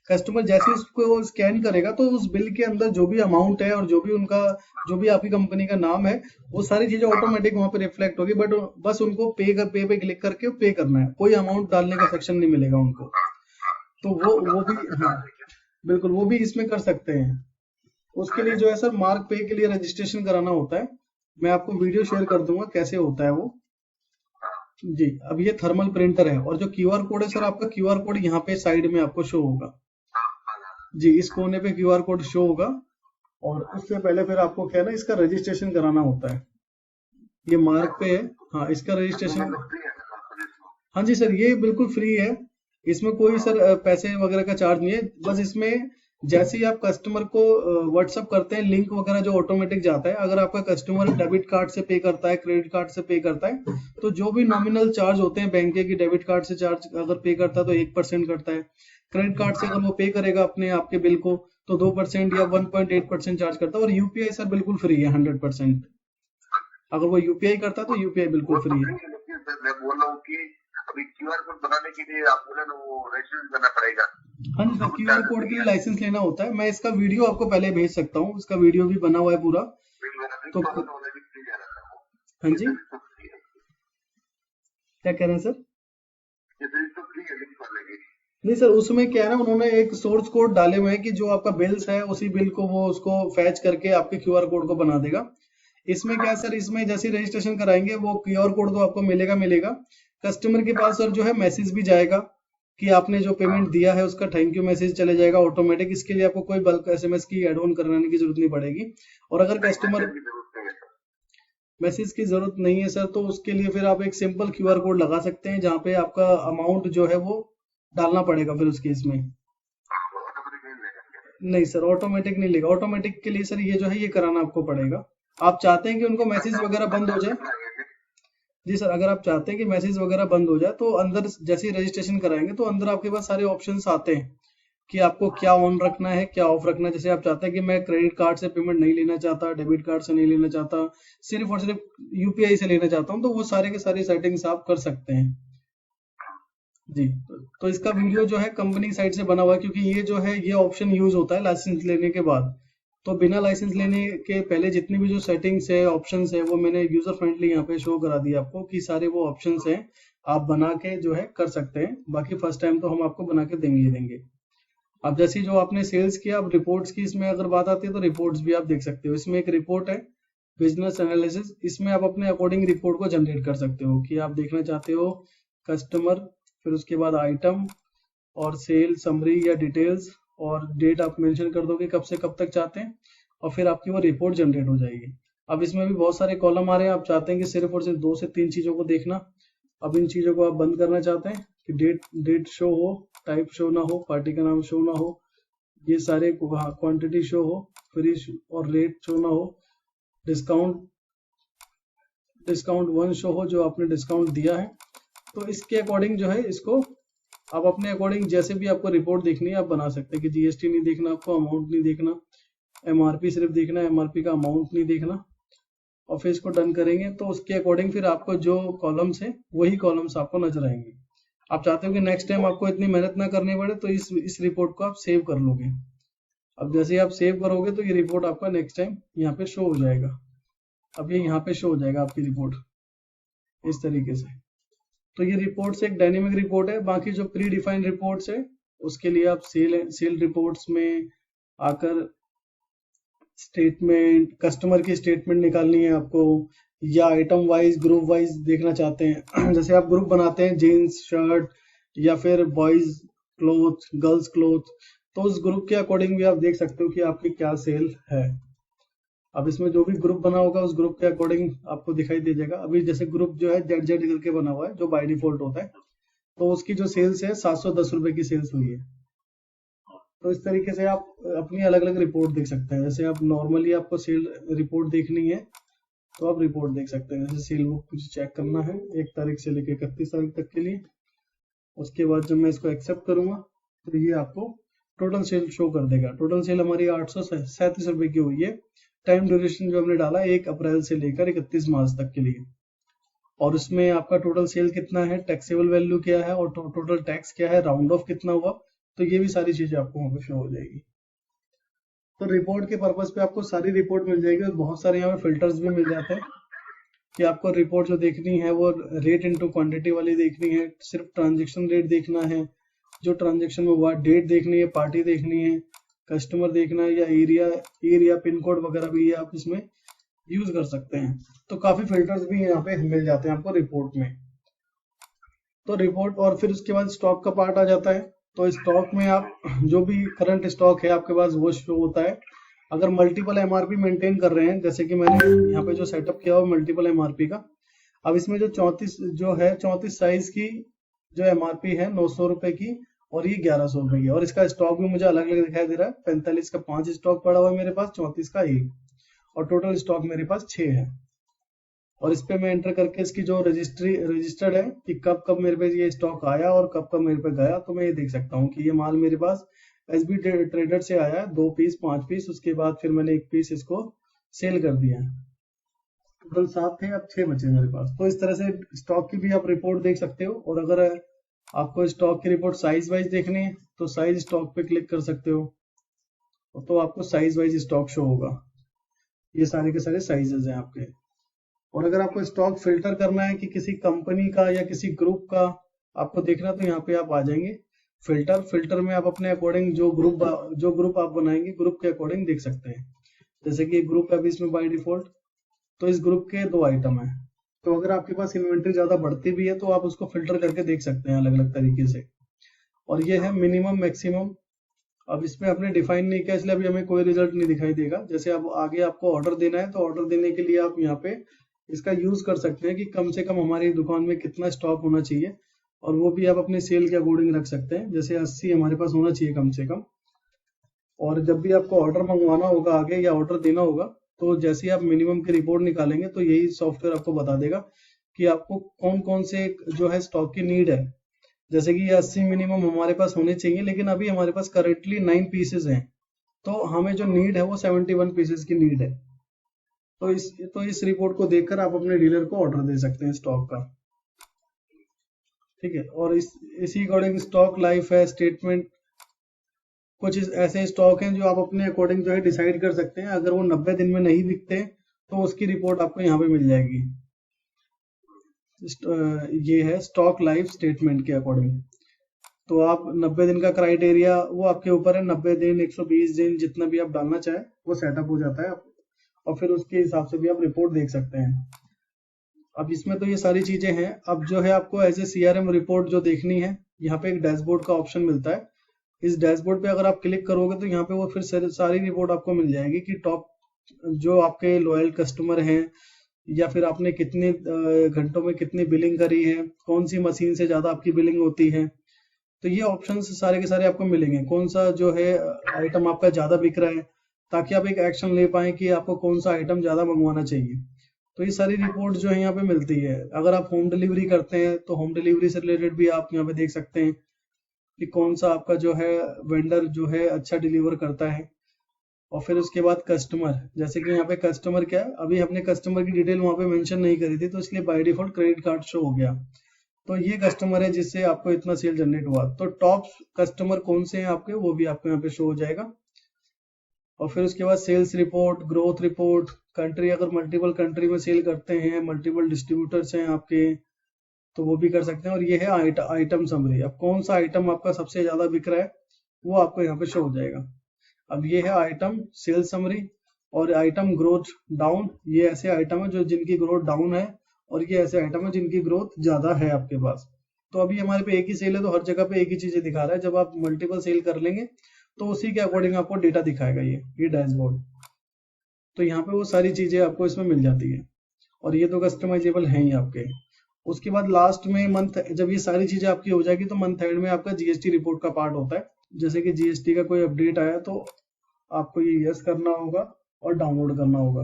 कस्टमर जैसे उसको स्कैन करेगा तो उस बिल के अंदर जो भी अमाउंट है और जो भी उनका, जो भी आपकी कंपनी का नाम है, वो सारी चीजें ऑटोमेटिक वहां पे रिफ्लेक्ट होगी। बट बस उनको पे क्लिक करके पे करना है, कोई अमाउंट डालने का सेक्शन नहीं मिलेगा उनको। तो वो भी, हाँ बिल्कुल, वो भी इसमें कर सकते हैं। उसके लिए जो है सर मार्क पे के लिए रजिस्ट्रेशन कराना होता है। मैं आपको वीडियो शेयर कर दूंगा कैसे होता है वो। जी, अब ये थर्मल प्रिंटर है, और जो क्यूआर कोड है सर, आपका क्यूआर कोड यहाँ पे साइड में आपको शो होगा। जी, इस कोने पे क्यूआर कोड शो होगा, और उससे पहले फिर आपको क्या है ना, इसका रजिस्ट्रेशन कराना होता है। ये मार्क पे है, हाँ, इसका रजिस्ट्रेशन, हाँ जी सर, ये बिल्कुल फ्री है। इसमें कोई सर पैसे वगैरह का चार्ज नहीं है। बस इसमें जैसे ही आप कस्टमर को व्हाट्सअप करते हैं, लिंक वगैरह जो ऑटोमेटिक जाता है। अगर आपका कस्टमर डेबिट कार्ड से पे करता है, क्रेडिट कार्ड से पे करता है, तो जो भी नॉमिनल चार्ज होते हैं बैंक के, कि डेबिट कार्ड से चार्ज अगर पे करता है तो 1% कटता है, क्रेडिट कार्ड से अगर वो पे करेगा अपने आपके बिल को तो 2% या 1.8% चार्ज करता है। और यूपीआई सर बिल्कुल फ्री है 100%। अगर वो यूपीआई करता है तो यूपीआई बिल्कुल फ्री है। मैं बोल रहा हूँ कि अभी क्यूआर कोड बनाने के लिए आप बोले ना वो रजिस्ट्रेशन करना पड़ेगा। हाँ जी सर, क्यूआर कोड के लिए लाइसेंस लेना होता है। मैं इसका वीडियो आपको पहले भेज सकता हूँ, इसका वीडियो भी बना हुआ है पूरा। तो हाँ जी, क्या कह रहे हैं सर? ये तो इसको फ्री है, लिंक कर लेंगे। नहीं सर, उसमें क्या है ना, उन्होंने एक सोर्स कोड डाले हुए हैं कि जो आपका बिल्स है उसी बिल को वो उसको फैच करके आपके क्यूआर कोड को बना देगा। इसमें क्या है सर, इसमें जैसे रजिस्ट्रेशन कराएंगे वो क्यूआर कोड तो आपको मिलेगा मिलेगा, कस्टमर के पास सर जो है मैसेज भी जाएगा कि आपने जो पेमेंट दिया है उसका थैंक यू मैसेज चले जाएगा ऑटोमेटिक। इसके लिए आपको कोई बल्क एसएमएस की एड ऑन कराने की जरूरत नहीं पड़ेगी। और अगर कस्टमर मैसेज की जरूरत नहीं है सर। मैसेज की जरूरत नहीं है सर, तो उसके लिए फिर आप एक सिंपल क्यूआर कोड लगा सकते हैं जहाँ पे आपका अमाउंट जो है वो डालना पड़ेगा फिर उसके इसमें। ऑटोमेटिक नहीं लेगा क्या? नहीं सर, ऑटोमेटिक नहीं लेगा। ऑटोमेटिक के लिए सर ये जो है ये कराना आपको पड़ेगा। आप चाहते हैं कि उनको मैसेज वगैरह बंद हो जाए? कितना है ये? जी सर, अगर आप चाहते हैं कि मैसेज वगैरह बंद हो जाए तो अंदर जैसे ही रजिस्ट्रेशन कराएंगे तो अंदर आपके पास सारे ऑप्शंस आते हैं कि आपको क्या ऑन रखना है क्या ऑफ रखना है। जैसे आप चाहते हैं कि मैं क्रेडिट कार्ड से पेमेंट नहीं लेना चाहता, डेबिट कार्ड से नहीं लेना चाहता, सिर्फ और सिर्फ यूपीआई से लेना चाहता हूँ, तो वो सारे के सारे सेटिंग्स आप कर सकते हैं। जी, तो इसका वीडियो जो है कंपनी की साइड से बना हुआ है, क्योंकि ये जो है ये ऑप्शन यूज होता है लाइसेंस लेने के बाद। तो बिना लाइसेंस लेने के पहले जितनी भी जो सेटिंग्स है ऑप्शंस है वो मैंने यूजर फ्रेंडली यहाँ पे शो करा दिया आपको कि सारे वो ऑप्शंस हैं, आप बना के जो है कर सकते हैं। बाकी फर्स्ट टाइम तो हम आपको बना के देंगे ही देंगे। अब जैसे जो आपने सेल्स किया, अब रिपोर्ट्स की इसमें अगर बात आती है तो रिपोर्ट्स भी आप देख सकते हो। इसमें एक रिपोर्ट है बिजनेस एनालिसिस, इसमें आप अपने अकॉर्डिंग रिपोर्ट को जनरेट कर सकते हो कि आप देखना चाहते हो कस्टमर, फिर उसके बाद आइटम और सेल समरी या डिटेल्स, और डेट आप मेंशन कर दोगे कब से कब तक चाहते हैं, और फिर आपकी वो रिपोर्ट जनरेट हो जाएगी। अब इसमें भी बहुत सारे कॉलम आ रहे हैं, आप चाहते हैं कि सिर्फ और सिर्फ 2 से 3 चीजों को देखना। अब इन चीजों को आप बंद करना चाहते हैं कि डेट शो हो, टाइप शो ना हो, पार्टी का नाम शो ना हो, ये सारे क्वांटिटी शो हो, फ्री और रेट शो ना हो, डिस्काउंट डिस्काउंट 1 शो हो जो आपने डिस्काउंट दिया है। तो इसके अकॉर्डिंग जो है इसको आप अपने अकॉर्डिंग जैसे भी आपको रिपोर्ट देखनी है आप बना सकते हैं कि जीएसटी नहीं देखना आपको, अमाउंट नहीं देखना, एमआरपी सिर्फ देखना है, एमआरपी का अमाउंट नहीं देखना। और फिर इसको डन करेंगे तो उसके अकॉर्डिंग फिर आपको जो कॉलम्स है वही कॉलम्स आपको नजर आएंगे। आप चाहते हो कि नेक्स्ट टाइम आपको इतनी मेहनत ना करनी पड़े तो इस रिपोर्ट को आप सेव कर लोगे। अब जैसे ही आप सेव करोगे तो ये रिपोर्ट आपका नेक्स्ट टाइम यहाँ पे शो हो जाएगा। अब ये यहाँ पे शो हो जाएगा आपकी रिपोर्ट इस तरीके से। तो ये रिपोर्ट्स एक डायनेमिक रिपोर्ट है। बाकी जो प्री डिफाइंड रिपोर्ट्स है उसके लिए आप सेल रिपोर्ट्स में आकर स्टेटमेंट, कस्टमर की स्टेटमेंट निकालनी है आपको, या आइटम वाइज ग्रुप वाइज देखना चाहते हैं जैसे आप ग्रुप बनाते हैं जीन्स शर्ट या फिर बॉयज क्लोथ गर्ल्स क्लोथ, तो उस ग्रुप के अकॉर्डिंग भी आप देख सकते हो कि आपकी क्या सेल है। अब इसमें जो भी ग्रुप बना होगा उस ग्रुप के अकॉर्डिंग आपको दिखाई दे जाएगा। अभी जैसे ग्रुप जो है जेड जेड करके बना हुआ है जो बाय डिफॉल्ट होता है, तो उसकी जो सेल्स है 710 रुपए की सेल्स हुई है। तो इस तरीके से आप अपनी अलग अलग रिपोर्ट देख सकते हैं। जैसे आप नॉर्मली आपको सेल रिपोर्ट देखनी है तो आप रिपोर्ट देख सकते हैं। जैसे सेल बुक कुछ चेक करना है 1 तारीख से लेकर 31 तारीख तक के लिए। उसके बाद जब मैं इसको एक्सेप्ट करूंगा तो ये आपको टोटल सेल शो कर देगा। टोटल सेल हमारी 837 रुपए की हुई है। टाइम ड्यूरेशन जो हमने डाला 1 अप्रैल से लेकर 31 मार्च तक के लिए। और उसमें आपका टोटल सेल कितना है, टैक्सेबल वैल्यू क्या है और टोटल टैक्स क्या है, राउंड ऑफ कितना हुआ, तो ये भी सारी चीजें आपको वहां पे शो हो जाएगी। तो रिपोर्ट के पर्पज पे आपको सारी रिपोर्ट मिल जाएगी। और बहुत सारे यहाँ पे फिल्टर्स भी मिल जाते हैं कि आपको रिपोर्ट जो देखनी है वो रेट इनटू क्वांटिटी वाली देखनी है, सिर्फ ट्रांजेक्शन रेट देखना है, जो ट्रांजेक्शन में हुआ, डेट देखनी है, पार्टी देखनी है, कस्टमर देखना है, या एरिया पिन कोड वगैरह भी आप इसमें यूज कर सकते हैं। तो काफी फिल्टर्स भी यहाँ पे मिल जाते हैं आपको रिपोर्ट में। तो रिपोर्ट और फिर उसके बाद स्टॉक का पार्ट आ जाता है। तो स्टॉक में आप जो भी करंट स्टॉक है आपके पास वो शो होता है। अगर मल्टीपल एमआरपी मेंटेन कर रहे हैं, जैसे कि मैंने यहाँ पे जो सेटअप किया हुआ मल्टीपल एमआरपी का, अब इसमें जो 34 साइज की जो एमआरपी है 900 रुपए की, और ये 1100 रुपए की, और इसका स्टॉक भी मुझे अलग अलग दिखाई दे रहा है। 45 का 5 स्टॉक पड़ा हुआ है मेरे पास, 34 का 1, और टोटल स्टॉक मेरे पास 6 है। और इस पे मैं एंटर करके इसकी जो रजिस्टर्ड है कि कब कब मेरे पे ये स्टॉक आया और कब कब मेरे पे गया, तो मैं ये देख सकता हूँ कि ये माल मेरे पास एसबी ट्रेडर से आया है 2 पीस 5 पीस, उसके बाद फिर मैंने 1 पीस इसको सेल कर दिया है। टोटल 7 थे, अब 6 बचे मेरे पास। तो इस तरह से स्टॉक की भी आप रिपोर्ट देख सकते हो। और अगर आपको स्टॉक की रिपोर्ट साइज वाइज देखनी है तो साइज स्टॉक पे क्लिक कर सकते हो, तो आपको साइज वाइज स्टॉक शो होगा। ये सारे के सारे साइजेस हैं आपके। और अगर आपको स्टॉक फिल्टर करना है कि किसी कंपनी का या किसी ग्रुप का आपको देखना तो यहाँ पे आप आ जाएंगे फिल्टर में आप अपने अकॉर्डिंग जो ग्रुप आप बनाएंगे ग्रुप के अकॉर्डिंग देख सकते हैं। जैसे कि ग्रुप है अभी इसमें बाय डिफॉल्ट, तो इस ग्रुप के 2 आइटम है। तो अगर आपके पास इन्वेंट्री ज्यादा बढ़ती भी है तो आप उसको फिल्टर करके देख सकते हैं अलग अलग तरीके से। और ये है मिनिमम मैक्सिमम। अब इसमें आपने डिफाइन नहीं किया इसलिए अभी हमें कोई रिजल्ट नहीं दिखाई देगा। जैसे अब आगे आपको ऑर्डर देना है तो ऑर्डर देने के लिए आप यहाँ पे इसका यूज कर सकते हैं कि कम से कम हमारी दुकान में कितना स्टॉक होना चाहिए, और वो भी आप अपने सेल के अकॉर्डिंग रख सकते हैं। जैसे 80 हमारे पास होना चाहिए कम से कम। और जब भी आपको ऑर्डर मंगवाना होगा आगे या ऑर्डर देना होगा तो जैसे ही आप मिनिमम की रिपोर्ट निकालेंगे तो यही सॉफ्टवेयर आपको बता देगा कि आपको कौन कौन से जो है स्टॉक की नीड है। जैसे कि ये 80 मिनिमम हमारे पास होने चाहिए, लेकिन अभी हमारे पास करेंटली 9 पीसेज हैं, तो हमें जो नीड है वो 71 पीसेज की नीड है। तो इस रिपोर्ट को देखकर आप अपने डीलर को ऑर्डर दे सकते हैं स्टॉक का। ठीक है। और इसी अकॉर्डिंग स्टॉक लाइफ है, स्टेटमेंट, कुछ ऐसे स्टॉक हैं जो आप अपने अकॉर्डिंग जो है डिसाइड कर सकते हैं। अगर वो 90 दिन में नहीं बिकते तो उसकी रिपोर्ट आपको यहाँ पे मिल जाएगी। ये है स्टॉक लाइफ स्टेटमेंट के अकॉर्डिंग। तो आप 90 दिन का क्राइटेरिया वो आपके ऊपर है, 90 दिन 120 दिन जितना भी आप डालना चाहे वो सेटअप हो जाता है, और फिर उसके हिसाब से भी आप रिपोर्ट देख सकते हैं। अब इसमें तो ये सारी चीजें हैं। अब जो है आपको एज ए CRM रिपोर्ट जो देखनी है, यहाँ पे एक डैशबोर्ड का ऑप्शन मिलता है। इस डैशबोर्ड पे अगर आप क्लिक करोगे तो यहाँ पे वो फिर सारी रिपोर्ट आपको मिल जाएगी कि टॉप जो आपके लॉयल कस्टमर हैं, या फिर आपने कितने घंटों में कितनी बिलिंग करी है, कौन सी मशीन से ज्यादा आपकी बिलिंग होती है। तो ये ऑप्शंस सारे के सारे आपको मिलेंगे, कौन सा जो है आइटम आपका ज्यादा बिक रहा है, ताकि आप एक एक्शन ले पाए कि आपको कौन सा आइटम ज्यादा मंगवाना चाहिए। तो ये सारी रिपोर्ट जो है यहाँ पे मिलती है। अगर आप होम डिलीवरी करते हैं तो होम डिलीवरी से रिलेटेड भी आप यहाँ पे देख सकते हैं कि कौन सा आपका जो है वेंडर जो है अच्छा डिलीवर करता है। और फिर उसके बाद कस्टमर, जैसे कि यहाँ पे कस्टमर क्या है, अभी हमने कस्टमर की डिटेल वहाँ पे मेंशन नहीं करी थी तो इसलिए by default credit card show हो गया। तो ये कस्टमर है जिससे आपको इतना सेल जनरेट हुआ। तो टॉप कस्टमर कौन से हैं आपके, वो भी आपको यहाँ पे शो हो जाएगा। और फिर उसके बाद sales report, growth report, country, अगर मल्टीपल कंट्री में सेल करते हैं, मल्टीपल डिस्ट्रीब्यूटर्स हैं आपके, तो वो भी कर सकते हैं। और ये है आइटम समरी। अब कौन सा आइटम आपका सबसे ज्यादा बिक रहा है वो आपको यहाँ पे शो हो जाएगा। अब ये है आइटम सेल्स समरी और आइटम ग्रोथ डाउन। ये ऐसे आइटम है जो जिनकी ग्रोथ डाउन है, और ये ऐसे आइटम है जिनकी ग्रोथ ज्यादा है आपके पास। तो अभी हमारे पे एक ही सेल है तो हर जगह पे एक ही चीजें दिखा रहा है। जब आप मल्टीपल सेल कर लेंगे तो उसी के अकॉर्डिंग आपको डेटा दिखाएगा ये डैशबोर्ड। तो यहाँ पे वो सारी चीजें आपको इसमें मिल जाती है, और ये तो कस्टमाइजेबल है ही आपके। उसके बाद लास्ट में मंथ, जब ये सारी चीजें आपकी हो जाएगी तो मंथ एंड में आपका GST रिपोर्ट का पार्ट होता है। जैसे कि GST का कोई अपडेट आया तो आपको ये यस करना होगा और डाउनलोड करना होगा।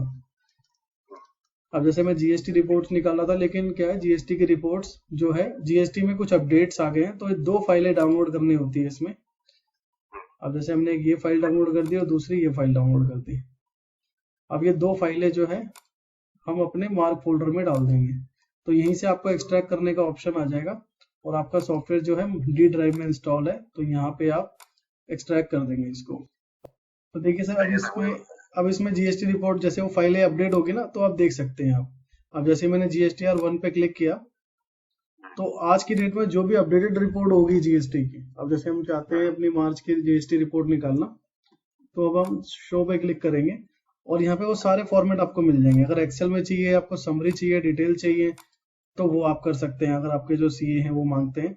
अब जैसे मैं GST रिपोर्ट्स निकाला था, लेकिन क्या है GST की रिपोर्ट्स जो है GST में कुछ अपडेट्स आ गए हैं, तो 2 फाइलें डाउनलोड करनी होती है इसमें। अब जैसे हमने ये फाइल डाउनलोड कर दी और दूसरी ये फाइल डाउनलोड कर दी। अब ये 2 फाइलें जो है हम अपने मार्क फोल्डर में डाल देंगे। तो यहीं से आपको एक्सट्रैक्ट करने का ऑप्शन आ जाएगा, और आपका सॉफ्टवेयर जो है D ड्राइव में इंस्टॉल है, तो यहाँ पे आप एक्सट्रैक्ट कर देंगे इसको। तो देखिए सर, अब इसमें GST रिपोर्ट जैसे वो फाइलें अपडेट होगी ना तो आप देख सकते हैं आप। अब जैसे मैंने GSTR 1 पे क्लिक किया तो आज की डेट में जो भी अपडेटेड रिपोर्ट होगी GST की, अब जैसे हम चाहते हैं अपनी मार्च की GST रिपोर्ट निकालना, तो अब हम शो पे क्लिक करेंगे और यहाँ पे वो सारे फॉर्मेट आपको मिल जाएंगे। अगर एक्सेल में चाहिए, आपको समरी चाहिए, डिटेल चाहिए, तो वो आप कर सकते हैं अगर आपके जो CA हैं वो मांगते हैं।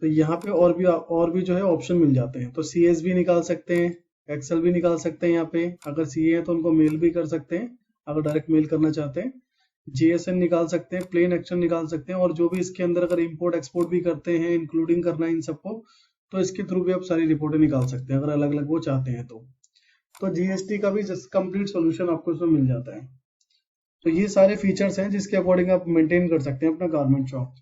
तो यहाँ पे और भी जो है ऑप्शन मिल जाते हैं। तो CSV निकाल सकते हैं, एक्सेल भी निकाल सकते हैं। यहाँ पे अगर CA है तो उनको मेल भी कर सकते हैं, अगर डायरेक्ट मेल करना चाहते हैं। JSN निकाल सकते हैं, प्लेन एक्शन निकाल सकते हैं, और जो भी इसके अंदर अगर इंपोर्ट एक्सपोर्ट भी करते हैं, इंक्लूडिंग करना है इन सबको, तो इसके थ्रू भी आप सारी रिपोर्टें निकाल सकते हैं अगर अलग अलग वो चाहते हैं तो GST का भी कंप्लीट सोल्यूशन आपको इसमें मिल जाता है। तो ये सारे फीचर्स हैं जिसके अकॉर्डिंग आप मेंटेन कर सकते हैं अपना गारमेंट शॉप।